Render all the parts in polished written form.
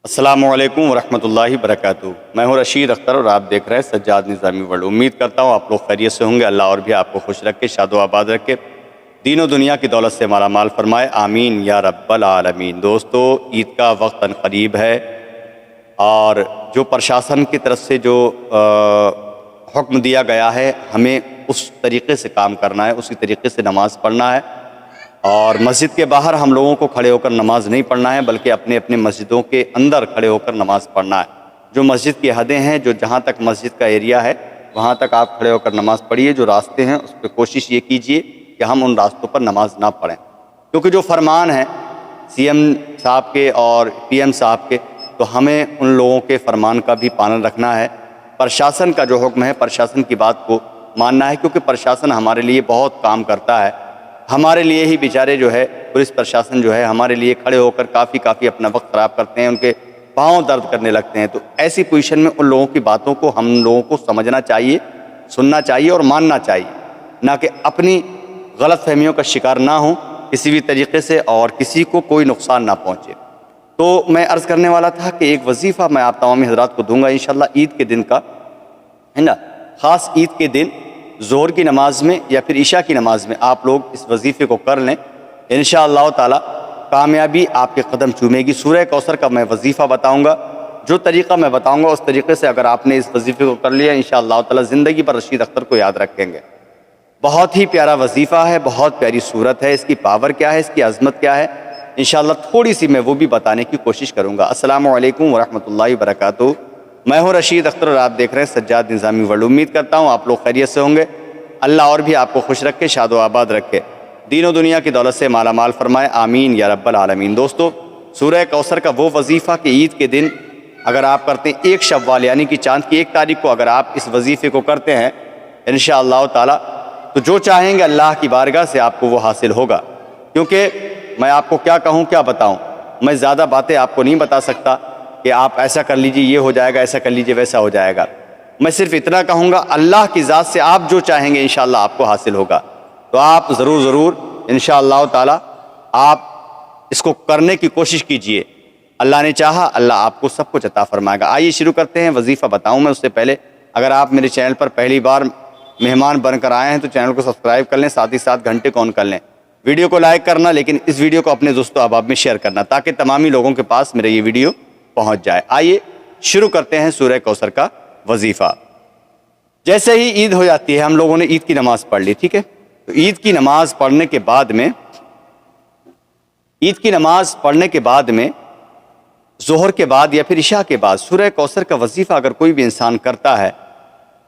السلام علیکم ورحمۃ اللہ وبرکاتہ۔ میں ہوں رشید اختر اور آپ دیکھ رہے ہیں سجاد نظامی ورلڈ۔ امید کرتا ہوں آپ لوگ خیریت سے ہوں گے۔ اللہ اور بھی آپ کو خوش رکھے، شاد و آباد رکھے، دین و دنیا کی دولت سے مالا مال فرمائے، آمین یا رب العالمین۔ دوستو، عید کا وقت قریب ہے اور جو پرشاسن کی طرف سے جو حکم دیا گیا ہے، ہمیں اس طریقے سے کام کرنا ہے، اسی طریقے سے نماز پڑھنا ہے، اور مسجد کے باہر ہم لوگوں کو کھڑے ہو کر نماز نہیں پڑھنا ہے، بلکہ اپنے اپنے مسجدوں کے اندر کھڑے ہو کر نماز پڑھنا ہے۔ جو مسجد کی حدیں ہیں، جو جہاں تک مسجد کا ایریا ہے، وہاں تک آپ کھڑے ہو کر نماز پڑھیے۔ جو راستے ہیں اس پہ کوشش یہ کیجئے کہ ہم ان راستوں پر نماز نہ پڑھیں، کیونکہ جو فرمان ہے سی ایم صاحب کے اور پی ایم صاحب کے، تو ہمیں ان لوگوں کے فرمان کا بھی پالن رکھنا ہے۔ پرشاسن کا جو حکم ہے، پرشاسن کی بات کو ماننا ہے، کیونکہ پرشاسن ہمارے لیے بہت کام کرتا ہے۔ ہمارے لیے ہی بیچارے جو ہے پولیس پرشاسن جو ہے ہمارے لیے کھڑے ہو کر کافی اپنا وقت خراب کرتے ہیں، ان کے پاؤں درد کرنے لگتے ہیں۔ تو ایسی پوزیشن میں ان لوگوں کی باتوں کو ہم لوگوں کو سمجھنا چاہیے، سننا چاہیے اور ماننا چاہیے، نہ کہ اپنی غلط فہمیوں کا شکار نہ ہوں کسی بھی طریقے سے، اور کسی کو کوئی نقصان نہ پہنچے۔ تو میں عرض کرنے والا تھا کہ ایک وظیفہ میں آپ تمام حضرات کو دوں گا انشاءاللہ عید کے دن کا، ہے نا، خاص عید کے دن ظہر کی نماز میں یا پھر عشاء کی نماز میں آپ لوگ اس وظیفے کو کر لیں، انشاءاللہ تعالی کامیابی آپ کے قدم چومے گی۔ سورہ کوثر کا میں وظیفہ بتاؤں گا، جو طریقہ میں بتاؤں گا اس طریقے سے اگر آپ نے اس وظیفے کو کر لیا، انشاءاللہ تعالی زندگی پر رشید اختر کو یاد رکھیں گے۔ بہت ہی پیارا وظیفہ ہے، بہت پیاری صورت ہے، اس کی پاور کیا ہے، اس کی عظمت کیا ہے، انشاءاللہ تھوڑی سی میں وہ بھی بتانے کی کوشش کروں گا۔ السلام علیکم ورحمۃ اللہ وبرکاتہ۔ میں ہوں رشید اختر اور آپ دیکھ رہے ہیں سجاد نظامی ورلڈ۔ امید کرتا ہوں آپ لوگ خیریت سے ہوں گے۔ اللہ اور بھی آپ کو خوش رکھے، شاد و آباد رکھے، دین و دنیا کی دولت سے مالا مال فرمائے، آمین یا رب العالمین۔ دوستو، سورہ کوثر کا وہ وظیفہ کہ عید کے دن اگر آپ کرتے ہیں 1 شوال یعنی کہ چاند کی 1 تاریخ کو اگر آپ اس وظیفے کو کرتے ہیں انشاءاللہ تعالی، تو جو چاہیں گے اللہ کی بارگاہ سے آپ کو وہ حاصل ہوگا۔ کیونکہ میں آپ کو کیا کہوں، کیا بتاؤں، میں زیادہ باتیں آپ کو نہیں بتا سکتا کہ آپ ایسا کر لیجئے یہ ہو جائے گا، ایسا کر لیجئے ویسا ہو جائے گا۔ میں صرف اتنا کہوں گا، اللہ کی ذات سے آپ جو چاہیں گے انشاءاللہ آپ کو حاصل ہوگا۔ تو آپ ضرور انشاءاللہ تعالی آپ اس کو کرنے کی کوشش کیجئے۔ اللہ نے چاہا اللہ آپ کو سب کچھ عطا فرمائے گا۔ آئیے شروع کرتے ہیں۔ وظیفہ بتاؤں میں اس سے پہلے اگر آپ میرے چینل پر پہلی بار مہمان بن کر آئے ہیں تو چینل کو سبسکرائب کر لیں، ساتھ ہی ساتھ گھنٹے کو آن کر لیں، ویڈیو کو لائک کرنا، لیکن اس ویڈیو کو اپنے دوستوں احباب میں شیئر کرنا تاکہ تمامی لوگوں کے پاس میرا یہ ویڈیو پہنچ جائے۔ آئیے شروع کرتے ہیں سورہ کوثر کا وظیفہ۔ جیسے ہی عید ہو جاتی ہے، ہم لوگوں نے عید کی نماز پڑھ لی، ٹھیک ہے، تو عید کی نماز پڑھنے کے بعد میں ظہر کے بعد یا پھر عشاء کے بعد سورہ کوثر کا وظیفہ اگر کوئی بھی انسان کرتا ہے،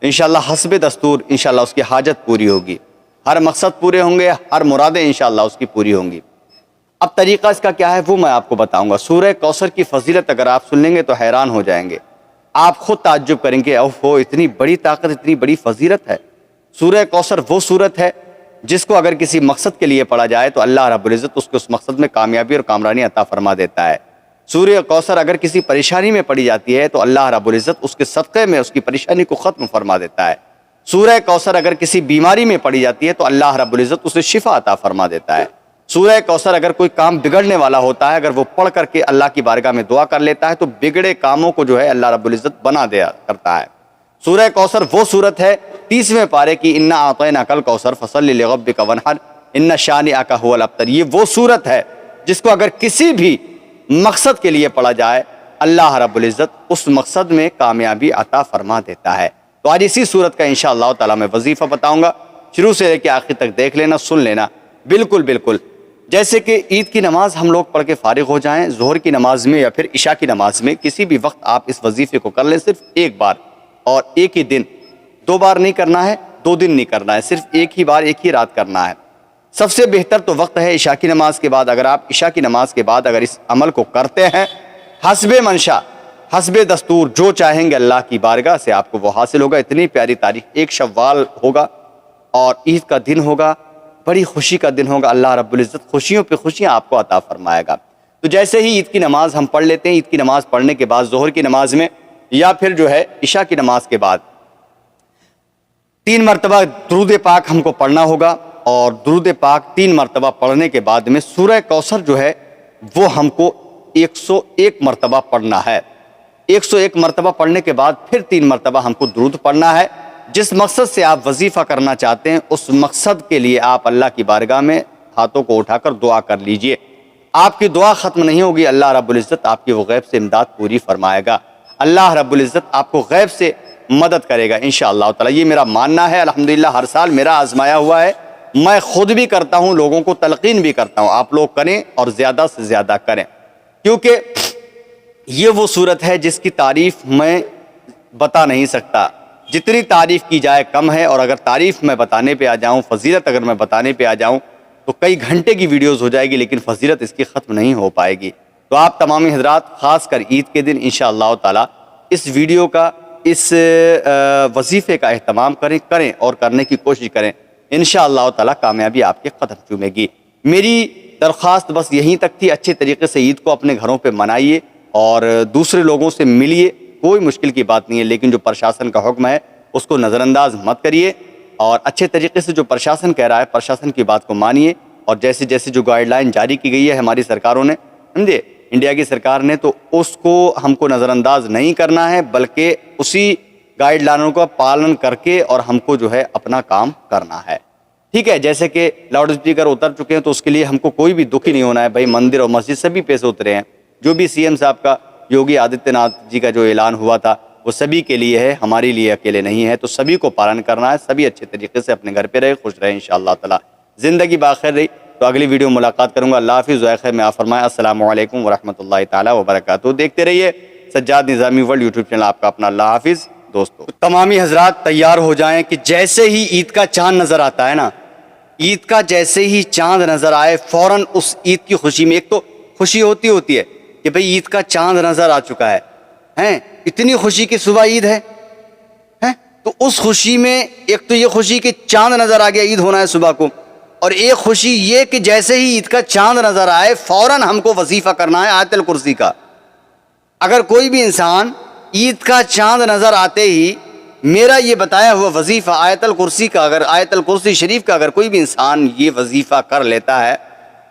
انشاءاللہ حسب دستور انشاءاللہ اس کی حاجت پوری ہوگی، ہر مقصد پورے ہوں گے، ہر مرادیں انشاءاللہ اس کی پوری ہوں گی۔ اب طریقہ اس کا کیا ہے وہ میں آپ کو بتاؤں گا۔ سورہ کوثر کی فضیلت اگر آپ سن لیں گے تو حیران ہو جائیں گے، آپ خود تعجب کریں گے، اوہ اتنی بڑی طاقت، اتنی بڑی فضیلت ہے۔ سورہ کوثر وہ سورت ہے جس کو اگر کسی مقصد کے لیے پڑھا جائے تو اللہ رب العزت اس کو اس مقصد میں کامیابی اور کامرانی عطا فرما دیتا ہے۔ سورہ کوثر اگر کسی پریشانی میں پڑھی جاتی ہے تو اللہ رب العزت اس کے صدقے میں اس کی پریشانی کو ختم فرما دیتا ہے۔ سورہ کوثر اگر کسی بیماری میں پڑھی جاتی ہے تو اللہ رب العزت اسے شفا عطا فرما دیتا ہے۔ سورہ کوثر اگر کوئی کام بگڑنے والا ہوتا ہے، اگر وہ پڑھ کر کے اللہ کی بارگاہ میں دعا کر لیتا ہے تو بگڑے کاموں کو جو ہے اللہ رب العزت بنا دیا کرتا ہے۔ سورہ کوثر وہ صورت ہے 30ویں پارے کی، انا اعطیناک الکوثر فصلی لربک وانحر ان شانئک ھو الابتر۔ یہ وہ صورت ہے جس کو اگر کسی بھی مقصد کے لیے پڑھا جائے اللہ رب العزت اس مقصد میں کامیابی عطا فرما دیتا ہے۔ تو آج اسی صورت کا انشاءاللہ تعالی میں وظیفہ بتاؤں گا، شروع سے لے کے آخر تک دیکھ لینا، سن لینا، بالکل جیسے کہ عید کی نماز ہم لوگ پڑھ کے فارغ ہو جائیں، ظہر کی نماز میں یا پھر عشاء کی نماز میں کسی بھی وقت آپ اس وظیفے کو کر لیں، صرف ایک بار اور ایک ہی دن، 2 بار نہیں کرنا ہے، 2 دن نہیں کرنا ہے، صرف ایک ہی بار ایک ہی رات کرنا ہے۔ سب سے بہتر تو وقت ہے عشاء کی نماز کے بعد۔ اگر آپ عشاء کی نماز کے بعد اگر اس عمل کو کرتے ہیں حسب منشا، حسب دستور، جو چاہیں گے اللہ کی بارگاہ سے آپ کو وہ حاصل ہوگا۔ اتنی پیاری تاریخ 1 شوال ہوگا اور عید کا دن ہوگا، بڑی خوشی کا دن ہوگا، اللہ رب العزت خوشیوں پہ خوشیاں آپ کو عطا فرمائے گا۔ تو جیسے ہی عید کی نماز ہم پڑھ لیتے ہیں، عید کی نماز پڑھنے کے بعد ظہر کی نماز میں یا پھر جو ہے عشاء کی نماز کے بعد 3 مرتبہ درود پاک ہم کو پڑھنا ہوگا، اور درود پاک 3 مرتبہ پڑھنے کے بعد میں سورہ کوثر جو ہے وہ ہم کو 101 مرتبہ پڑھنا ہے۔ 101 مرتبہ پڑھنے کے بعد پھر 3 مرتبہ ہم کو درود پڑھنا ہے۔ جس مقصد سے آپ وظیفہ کرنا چاہتے ہیں اس مقصد کے لیے آپ اللہ کی بارگاہ میں ہاتھوں کو اٹھا کر دعا کر لیجئے۔ آپ کی دعا ختم نہیں ہوگی، اللہ رب العزت آپ کی وہ غیب سے امداد پوری فرمائے گا، اللہ رب العزت آپ کو غیب سے مدد کرے گا انشاءاللہ تعالی۔ یہ میرا ماننا ہے، الحمدللہ ہر سال میرا آزمایا ہوا ہے، میں خود بھی کرتا ہوں، لوگوں کو تلقین بھی کرتا ہوں، آپ لوگ کریں اور زیادہ سے زیادہ کریں، کیونکہ یہ وہ صورت ہے جس کی تعریف میں بتا نہیں سکتا، جتنی تعریف کی جائے کم ہے، اور اگر تعریف میں بتانے پہ آ جاؤں، فضیلت اگر میں بتانے پہ آ جاؤں تو کئی گھنٹے کی ویڈیوز ہو جائے گی، لیکن فضیلت اس کی ختم نہیں ہو پائے گی۔ تو آپ تمامی حضرات خاص کر عید کے دن انشاءاللہ تعالی اس ویڈیو کا، اس وظیفے کا اہتمام کریں اور کرنے کی کوشش کریں، انشاءاللہ تعالی کامیابی آپ کے قدم چومے گی۔ میری درخواست بس یہیں تک تھی، اچھے طریقے سے عید کو اپنے گھروں پہ منائیے اور دوسرے لوگوں سے ملیے، کوئی مشکل کی بات نہیں ہے، لیکن جو پرشاسن کا حکم ہے اس کو نظر انداز مت کریے، اور اچھے طریقے سے جو پرشاسن کہہ رہا ہے پرشاسن کی بات کو مانیے، اور جیسے جیسے جو گائیڈ لائن جاری کی گئی ہے ہماری سرکاروں نے، سمجھے، انڈیا کی سرکار نے، تو اس کو ہم کو نظر انداز نہیں کرنا ہے، بلکہ اسی گائیڈ لائنوں کا پالن کر کے اور ہم کو جو ہے اپنا کام کرنا ہے، ٹھیک ہے۔ جیسے کہ لاؤڈ اسپیکر اتر چکے ہیں تو اس کے لیے ہم کو کوئی بھی دکھی نہیں ہونا ہے، بھائی مندر اور مسجد سبھی پیسے اترے ہیں، جو بھی سی ایم صاحب کا، یوگی آدتیہ ناتھ جی کا جو اعلان ہوا تھا وہ سبھی کے لیے ہے، ہمارے لیے اکیلے نہیں ہے، تو سبھی کو پالن کرنا ہے، سبھی اچھے طریقے سے اپنے گھر پہ رہے، خوش رہے انشاءاللہ تعالی، زندگی باخیر رہی۔ تو اگلی ویڈیو ملاقات کروں گا، اللہ حافظ، دعائے خیر میں آپ فرمائیں، السلام علیکم ورحمۃ اللہ تعالی وبرکاتہ۔ دیکھتے رہیے سجاد نظامی ورلڈ یوٹیوب چینل آپ کا اپنا، اللہ حافظ دوستو۔ تمامی حضرات تیار ہو جائیں کہ جیسے ہی عید کا چاند نظر آتا ہے نا، عید کا جیسے ہی چاند نظر آئے فوراً اس عید کی خوشی میں، ایک تو خوشی ہوتی ہے کہ بھئی عید کا چاند نظر آ چکا ہے، اتنی خوشی کہ صبح عید ہے، تو اس خوشی میں ایک تو یہ خوشی کہ چاند نظر آ گیا، عید ہونا ہے صبح کو، اور ایک خوشی یہ کہ جیسے ہی عید کا چاند نظر آئے فوراً ہم کو وظیفہ کرنا ہے آیت الکرسی کا۔ اگر کوئی بھی انسان عید کا چاند نظر آتے ہی میرا یہ بتایا ہوا وظیفہ آیت الکرسی کا، اگر آیت الکرسی شریف کا اگر کوئی بھی انسان یہ وظیفہ کر لیتا ہے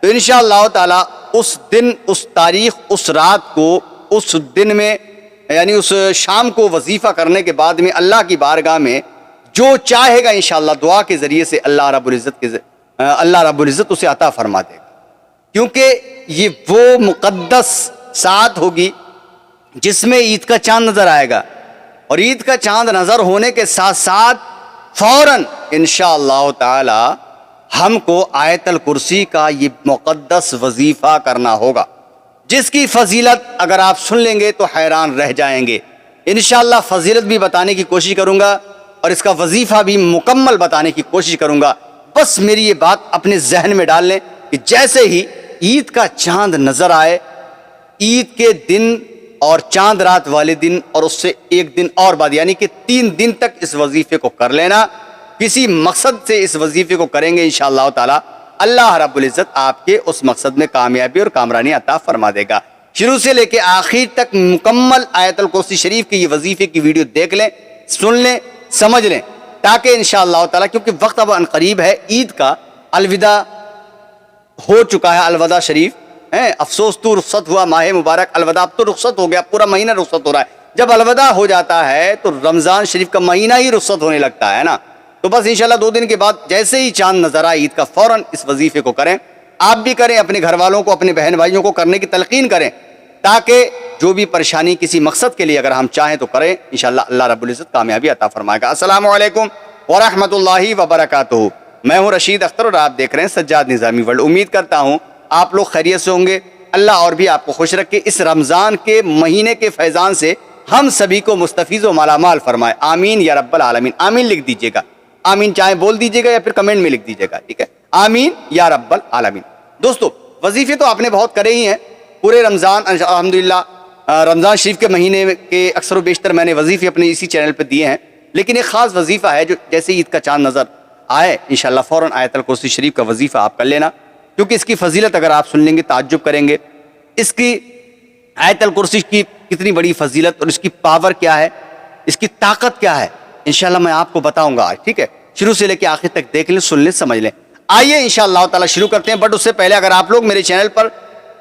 تو انشاءاللہ تعالی اس دن، اس تاریخ، اس رات کو، اس دن میں، یعنی اس شام کو وظیفہ کرنے کے بعد میں اللہ کی بارگاہ میں جو چاہے گا انشاءاللہ دعا کے ذریعے سے اللہ رب العزت اسے عطا فرما دے گا، کیونکہ یہ وہ مقدس ساعت ہوگی جس میں عید کا چاند نظر آئے گا، اور عید کا چاند نظر ہونے کے ساتھ ساتھ فوراً انشاءاللہ تعالی ہم کو آیت الکرسی کا یہ مقدس وظیفہ کرنا ہوگا، جس کی فضیلت اگر آپ سن لیں گے تو حیران رہ جائیں گے۔ انشاءاللہ فضیلت بھی بتانے کی کوشش کروں گا اور اس کا وظیفہ بھی مکمل بتانے کی کوشش کروں گا، بس میری یہ بات اپنے ذہن میں ڈال لیں کہ جیسے ہی عید کا چاند نظر آئے، عید کے دن اور چاند رات والے دن اور اس سے ایک دن اور بعد، یعنی کہ 3 دن تک اس وظیفے کو کر لینا، کسی مقصد سے اس وظیفے کو کریں گے انشاءاللہ تعالی، اللہ رب العزت آپ کے اس مقصد میں کامیابی اور کامرانی عطا فرما دے گا۔ شروع سے لے کے آخر تک مکمل آیت الکرسی شریف کی یہ وظیفے کی ویڈیو دیکھ لیں، سن لیں، سمجھ لیں، تاکہ انشاءاللہ تعالی، کیونکہ وقت اب قریب ہے، عید کا الوداع ہو چکا ہے، الوداع شریف افسوس تو رخصت ہوا ماہ مبارک، الوداع اب تو رخصت ہو گیا، پورا مہینہ رخصت ہو رہا ہے، جب الوداع ہو جاتا ہے تو رمضان شریف کا مہینہ ہی رخصت ہونے لگتا ہے نا، تو بس انشاءاللہ 2 دن کے بعد جیسے ہی چاند نظر آئے عید کا فوراً اس وظیفے کو کریں، آپ بھی کریں، اپنے گھر والوں کو، اپنے بہن بھائیوں کو کرنے کی تلقین کریں، تاکہ جو بھی پریشانی کسی مقصد کے لیے اگر ہم چاہیں تو کریں، انشاءاللہ اللہ رب العزت کامیابی عطا فرمائے گا۔ السلام علیکم ورحمۃ اللہ وبرکاتہ۔ میں ہوں رشید اختر اور آپ دیکھ رہے ہیں سجاد نظامی ورلڈ۔ امید کرتا ہوں آپ لوگ خیریت سے ہوں گے، اللہ اور بھی آپ کو خوش رکھے، اس رمضان کے مہینے کے فیضان سے ہم سبھی کو مستفیض و مالا مال فرمائے، آمین یا رب العالمین۔ آمین لکھ دیجئے گا، آمین چاہے بول دیجئے گا یا پھر کمنٹ میں لکھ دیجئے گا، ٹھیک ہے، آمین یا رب العالمین۔ دوستو وظیفے تو آپ نے بہت کرے ہی ہیں پورے رمضان، الحمدللہ رمضان شریف کے مہینے کے اکثر و بیشتر میں نے وظیفے اپنے اسی چینل پہ دیے ہیں، لیکن ایک خاص وظیفہ ہے جو جیسے عید کا چاند نظر آئے انشاءاللہ فوراً آیت الکرسی شریف کا وظیفہ آپ کر لینا، کیونکہ اس کی فضیلت اگر آپ سن لیں گے تعجب کریں گے، اس کی آیت الکرسی کی کتنی بڑی فضیلت اور اس کی پاور کیا ہے، اس کی طاقت کیا ہے، انشاءاللہ میں آپ کو بتاؤں گا آج، ٹھیک ہے، شروع سے لے کے آخر تک دیکھ لیں، سن لیں، سمجھ لیں۔ آئیے انشاءاللہ تعالی شروع کرتے ہیں، بٹ اس سے پہلے اگر آپ لوگ میرے چینل پر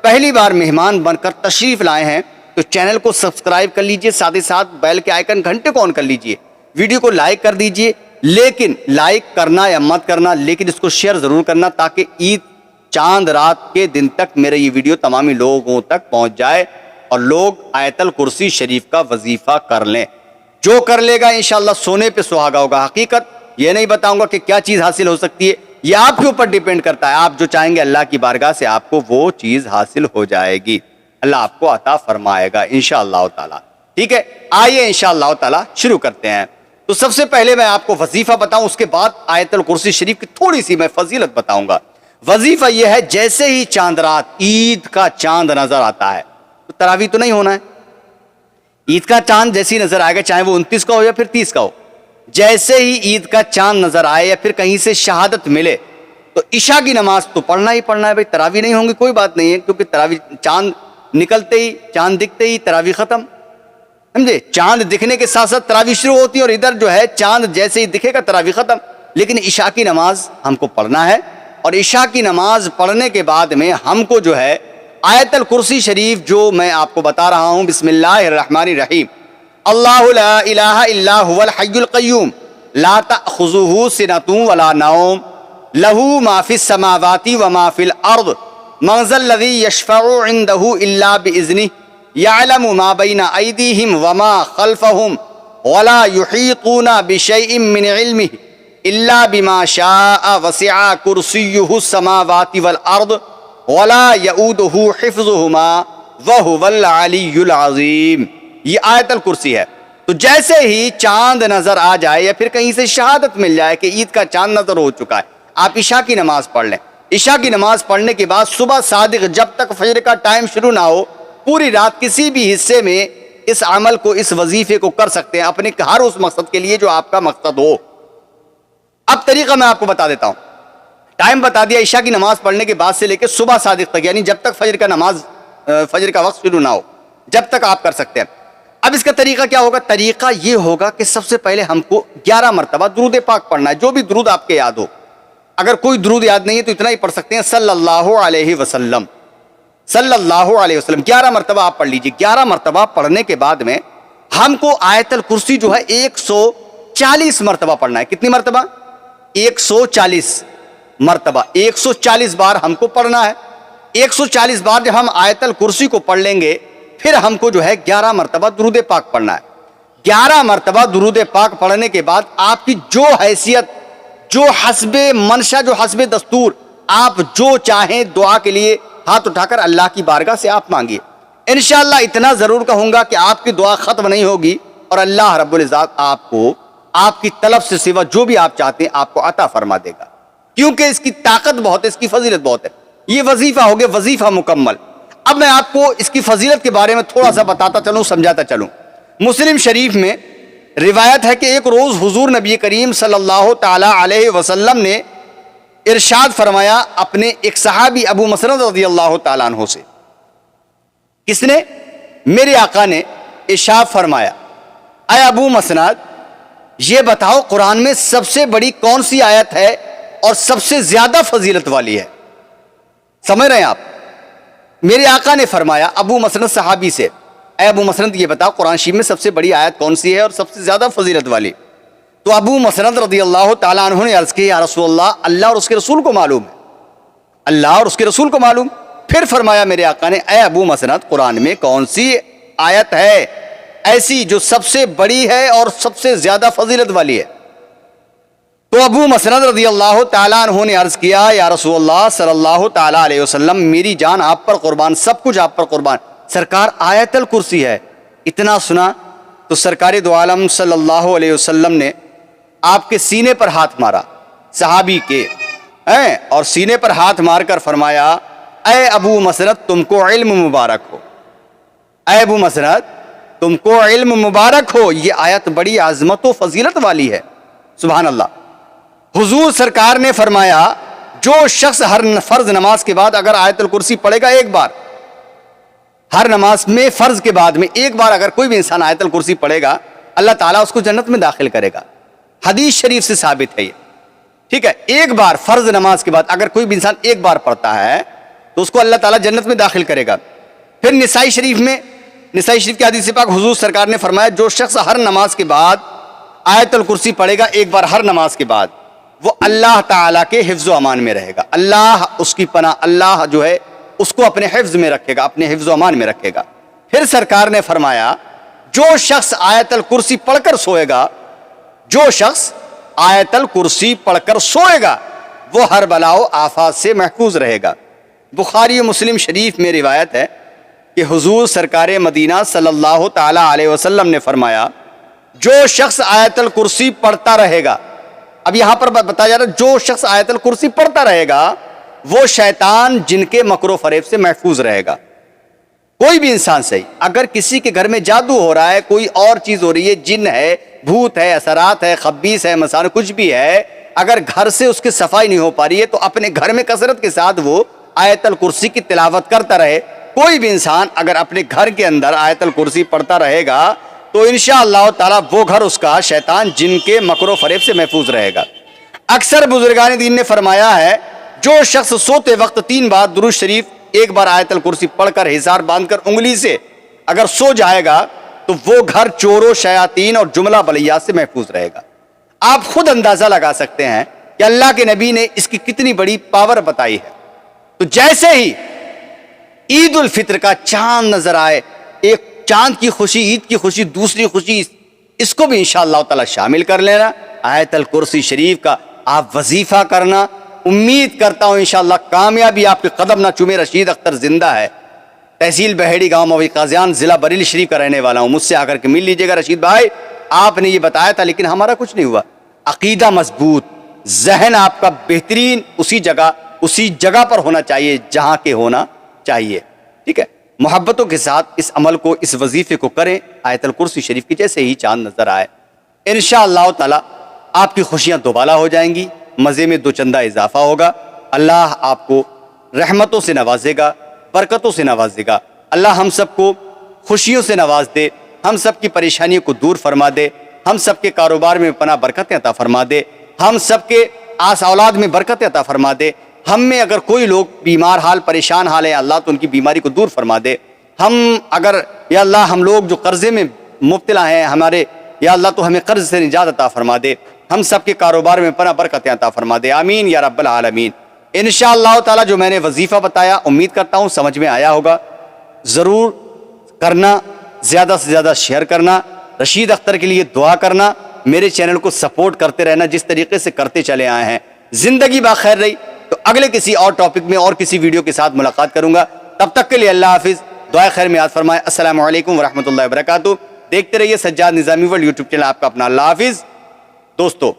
پہلی بار مہمان بن کر تشریف لائے ہیں تو چینل کو سبسکرائب کر لیجئے، ساتھ ہی ساتھ بیل کے آئیکن گھنٹے کو آن کر لیجئے، ویڈیو کو لائک کر دیجئے، لیکن لائک کرنا یا مت کرنا لیکن اس کو شیئر ضرور کرنا تاکہ عید چاند رات کے دن تک میرا یہ ویڈیو تمامی لوگوں تک پہنچ جائے اور لوگ آیت الکرسی شریف کا وظیفہ کر لیں۔ جو کر لے گا انشاءاللہ سونے پہ سہاگا ہوگا۔ حقیقت یہ نہیں بتاؤں گا کہ کیا چیز حاصل ہو سکتی ہے، یہ آپ کے اوپر ڈیپینڈ کرتا ہے، آپ جو چاہیں گے اللہ کی بارگاہ سے آپ کو وہ چیز حاصل ہو جائے گی، اللہ آپ کو عطا فرمائے گا انشاءاللہ تعالی۔ ٹھیک ہے، آئیے انشاءاللہ تعالی شروع کرتے ہیں۔ تو سب سے پہلے میں آپ کو وظیفہ بتاؤں، اس کے بعد آیت الکرسی شریف کی تھوڑی سی میں فضیلت بتاؤں گا۔ وظیفہ یہ ہے جیسے ہی چاند رات عید کا چاند نظر آتا ہے تو تراویح تو نہیں ہونا ہے، عید کا چاند جیسے ہی نظر آئے گا چاہے وہ 29 کا ہو یا پھر 30 کا ہو، جیسے ہی عید کا چاند نظر آئے یا پھر کہیں سے شہادت ملے تو عشاء کی نماز تو پڑھنا ہی پڑھنا ہے۔ بھائی تراویح نہیں ہوں گی کوئی بات نہیں ہے، کیونکہ تراویح چاند نکلتے ہی چاند دکھتے ہی تراویح ختم، سمجھے؟ چاند دکھنے کے ساتھ ساتھ تراویح شروع ہوتی ہے اور ادھر جو ہے چاند جیسے ہی دکھے گا تراویح ختم، لیکن عشاء کی نماز ہم کو پڑھنا ہے اور عشاء کی نماز پڑھنے کے بعد میں ہم کو جو ہے آیت الکرسی شریف جو میں آپ کو بتا رہا ہوں، بسم اللہ الرحمن الرحیم، اللہ لا الہ الا هو الحی القیوم لا تأخذہ سنۃ ولا نوم لہ ما فی السماوات وما فی الارض من ذا الذی یشفع عندہ الا بإذنہ یعلم ما بین ایدیہم وما خلفہم ولا یحیطون بشیء من علمہ الا بما شاء وسع کرسیہ السماوات والارض ولا یؤودہ حفظہما وہو العلی العظیم۔ یہ آیت الکرسی ہے۔ تو جیسے ہی چاند نظر آ جائے یا پھر کہیں سے شہادت مل جائے کہ عید کا چاند نظر ہو چکا ہے، آپ عشاء کی نماز پڑھ لیں۔ عشاء کی نماز پڑھنے کے بعد صبح صادق جب تک فجر کا ٹائم شروع نہ ہو پوری رات کسی بھی حصے میں اس عمل کو، اس وظیفے کو کر سکتے ہیں اپنے ہر اس مقصد کے لیے جو آپ کا مقصد ہو۔ اب طریقہ میں آپ کو بتا دیتا ہوں، ٹائم بتا دیا عشاء کی نماز پڑھنے کے بعد سے لے کے صبح صادق تک، یعنی جب تک فجر کا وقت شروع نہ ہو جب تک آپ کر سکتے ہیں۔ اب اس کا طریقہ کیا ہوگا؟ طریقہ یہ ہوگا کہ سب سے پہلے ہم کو 11 مرتبہ درود پاک پڑھنا ہے، جو بھی درود آپ کے یاد ہو۔ اگر کوئی درود یاد نہیں ہے تو اتنا ہی پڑھ سکتے ہیں، صلی اللہ علیہ وسلم، صلی اللہ علیہ وسلم 11 مرتبہ آپ پڑھ لیجیے۔ 11 مرتبہ پڑھنے کے بعد میں ہم کو آیت الکرسی جو ہے 140 مرتبہ پڑھنا ہے۔ کتنی مرتبہ؟ 140 مرتبہ، 140 بار ہم کو پڑھنا ہے۔ 140 بار جب ہم آیت الکرسی کو پڑھ لیں گے پھر ہم کو جو ہے 11 مرتبہ درود پاک پڑھنا ہے۔ 11 مرتبہ درود پاک پڑھنے کے بعد آپ کی جو حیثیت، جو حسب منشا، جو حسب دستور آپ جو چاہیں دعا کے لیے ہاتھ اٹھا کر اللہ کی بارگاہ سے آپ مانگیے۔ انشاءاللہ اتنا ضرور کہوں گا کہ آپ کی دعا ختم نہیں ہوگی اور اللہ رب العزت آپ کو آپ کی طلب سے سوا جو بھی آپ چاہتے ہیں آپ کو عطا فرما دے گا، کیونکہ اس کی طاقت بہت ہے، اس کی فضیلت بہت ہے۔ یہ وظیفہ ہو گیا، وظیفہ مکمل۔ اب میں آپ کو اس کی فضیلت کے بارے میں تھوڑا سا بتاتا چلوں، سمجھاتا چلوں۔ مسلم شریف میں روایت ہے کہ ایک روز حضور نبی کریم صلی اللہ تعالی علیہ وسلم نے ارشاد فرمایا اپنے ایک صحابی ابو مسعود رضی اللہ تعالیٰ عنہ سے۔ کس نے؟ میرے آقا نے ارشاد فرمایا، اے ابو مسعود یہ بتاؤ قرآن میں سب سے بڑی کون سی آیت ہے اور سب سے زیادہ فضیلت والی ہے؟ سمجھ رہے ہیں آپ؟ میرے آقا نے فرمایا ابو مسعود صحابی سے، اے ابو مسعود یہ بتاؤ قرآن شریف میں سب سے بڑی آیت کون سی ہے اور سب سے زیادہ فضیلت والی؟ تو ابو مسعود رضی اللہ تعالیٰ عنہ نے عرض کیا، یا رسول اللہ، اللہ اور اس کے رسول کو معلوم ہے، اللہ اور اس کے رسول کو معلوم۔ پھر فرمایا میرے آقا نے، اے ابو مسعود قرآن میں کون سی آیت ہے ایسی جو سب سے بڑی ہے اور سب سے زیادہ فضیلت والی ہے؟ تو ابو مسعود رضی اللہ تعالیٰ عنہ نے عرض کیا، یا رسول اللہ صلی اللہ تعالیٰ علیہ وسلم، میری جان آپ پر قربان، سب کچھ آپ پر قربان، سرکار آیت الکرسی ہے۔ اتنا سنا تو سرکار دو عالم صلی اللہ علیہ وسلم نے آپ کے سینے پر ہاتھ مارا، صحابی کے، اور سینے پر ہاتھ مار کر فرمایا، اے ابو مسعود تم کو علم مبارک ہو، اے ابو مسعود تم کو علم مبارک ہو، یہ آیت بڑی عظمت و فضیلت والی ہے۔ سبحان اللہ۔ حضور سرکار نے فرمایا، جو شخص ہر فرض نماز کے بعد اگر آیت الکرسی پڑھے گا ایک بار، ہر نماز میں فرض کے بعد میں ایک بار اگر کوئی بھی انسان آیت الکرسی پڑھے گا اللہ تعالیٰ اس کو جنت میں داخل کرے گا۔ حدیث شریف سے ثابت ہے یہ، ٹھیک ہے؟ ایک بار فرض نماز کے بعد اگر کوئی بھی انسان ایک بار پڑھتا ہے تو اس کو اللہ تعالیٰ جنت میں داخل کرے گا۔ پھر نسائی شریف کی حدیث پاک حضور سرکار نے فرمایا جو شخص ہر نماز کے بعد آیت الکرسی پڑھے گا ایک بار ہر نماز کے بعد، وہ اللہ تعالیٰ کے حفظ و امان میں رہے گا، اللہ اس کی پناہ، اللہ جو ہے اس کو اپنے حفظ میں رکھے گا، اپنے حفظ و امان میں رکھے گا۔ پھر سرکار نے فرمایا جو شخص آیت الکرسی پڑھ کر سوئے گا، جو شخص آیت الکرسی پڑھ کر سوئے گا وہ ہر بلا و آفات سے محفوظ رہے گا۔ بخاری و مسلم شریف میں روایت ہے کہ حضور سرکار مدینہ صلی اللہ تعالی علیہ وسلم نے فرمایا جو شخص آیت الکرسی پڑھتا رہے گا، اب یہاں پر بتایا جا رہا ہے جو شخص آیت الکرسی پڑھتا رہے گا وہ شیطان جن کے مکر و فریب سے محفوظ رہے گا۔ کوئی بھی انسان صحیح، اگر کسی کے گھر میں جادو ہو رہا ہے، کوئی اور چیز ہو رہی ہے، جن ہے، بھوت ہے، اثرات ہے، خبیث ہے، مسان کچھ بھی ہے، اگر گھر سے اس کی صفائی نہیں ہو پا رہی ہے تو اپنے گھر میں کثرت کے ساتھ وہ آیت الکرسی کی تلاوت کرتا رہے۔ کوئی بھی انسان اگر اپنے گھر کے اندر آیت الکرسی پڑھتا رہے گا تو انشاءاللہ تعالی وہ گھر اس کا شیطان جن کے مکر و فریب سے محفوظ رہے گا۔ اکثر بزرگان دین نے فرمایا ہے جو شخص سوتے وقت 3 بار درود شریف ایک بار آیت الکرسی پڑھ کر حصار باندھ کر انگلی سے اگر سو جائے گا تو وہ گھر چوروں، شیاطین اور جملہ بلیات سے محفوظ رہے گا۔ آپ خود اندازہ لگا سکتے ہیں کہ اللہ کے نبی نے اس کی کتنی بڑی پاور بتائی ہے۔ تو جیسے ہی عید الفطر کا چاند نظر آئے، ایک چاند کی خوشی، عید کی خوشی، دوسری خوشی، اس کو بھی انشاءاللہ تعالی شامل کر لینا۔ آیت الکرسی شریف کا آپ وظیفہ کرنا، امید کرتا ہوں انشاءاللہ کامیابی آپ کے قدم نہ چومے۔ رشید اختر زندہ ہے، تحصیل بہیڑی، گاؤں موی قاضیان، ضلع بریلی شریف کا رہنے والا ہوں۔ مجھ سے آ کر کے مل لیجیے گا۔ رشید بھائی آپ نے یہ بتایا تھا لیکن ہمارا کچھ نہیں ہوا، عقیدہ مضبوط، ذہن آپ کا بہترین اسی جگہ پر ہونا چاہیے جہاں کے ہونا چاہیے، ٹھیک ہے؟ محبتوں کے ساتھ اس عمل کو، اس وظیفے کو کریں۔ آیت الکرسی شریف کی جیسے ہی چاند نظر آئے انشاءاللہ تعالی آپ کی خوشیاں دوبالا ہو جائیں گی، مزے میں 2 چندہ اضافہ ہوگا، اللہ آپ کو رحمتوں سے نوازے گا، برکتوں سے نوازے گا۔ اللہ ہم سب کو خوشیوں سے نواز دے، ہم سب کی پریشانیوں کو دور فرما دے، ہم سب کے کاروبار میں پناہ برکتیں عطا فرما دے، ہم سب کے آس اولاد میں برکتیں عطا فرما دے۔ ہم میں اگر کوئی لوگ بیمار حال، پریشان حال ہے، اللہ تو ان کی بیماری کو دور فرما دے۔ ہم اگر یا اللہ ہم لوگ جو قرضے میں مبتلا ہیں ہمارے، یا اللہ تو ہمیں قرض سے نجات عطا فرما دے، ہم سب کے کاروبار میں پناہ برکتیں عطا فرما دے، آمین یا رب العالمین۔ انشاءاللہ تعالی جو میں نے وظیفہ بتایا امید کرتا ہوں سمجھ میں آیا ہوگا، ضرور کرنا، زیادہ سے زیادہ شیئر کرنا، رشید اختر کے لیے دعا کرنا، میرے چینل کو سپورٹ کرتے رہنا جس طریقے سے کرتے چلے آئے ہیں۔ زندگی باخیر رہی تو اگلے کسی اور ٹاپک میں اور کسی ویڈیو کے ساتھ ملاقات کروں گا، تب تک کے لیے اللہ حافظ، دعائے خیر میں یاد فرمائے۔ السلام علیکم ورحمۃ اللہ وبرکاتہ۔ دیکھتے رہیے سجاد نظامی ورلڈ یوٹیوب چینل آپ کا اپنا۔ اللہ حافظ دوستو۔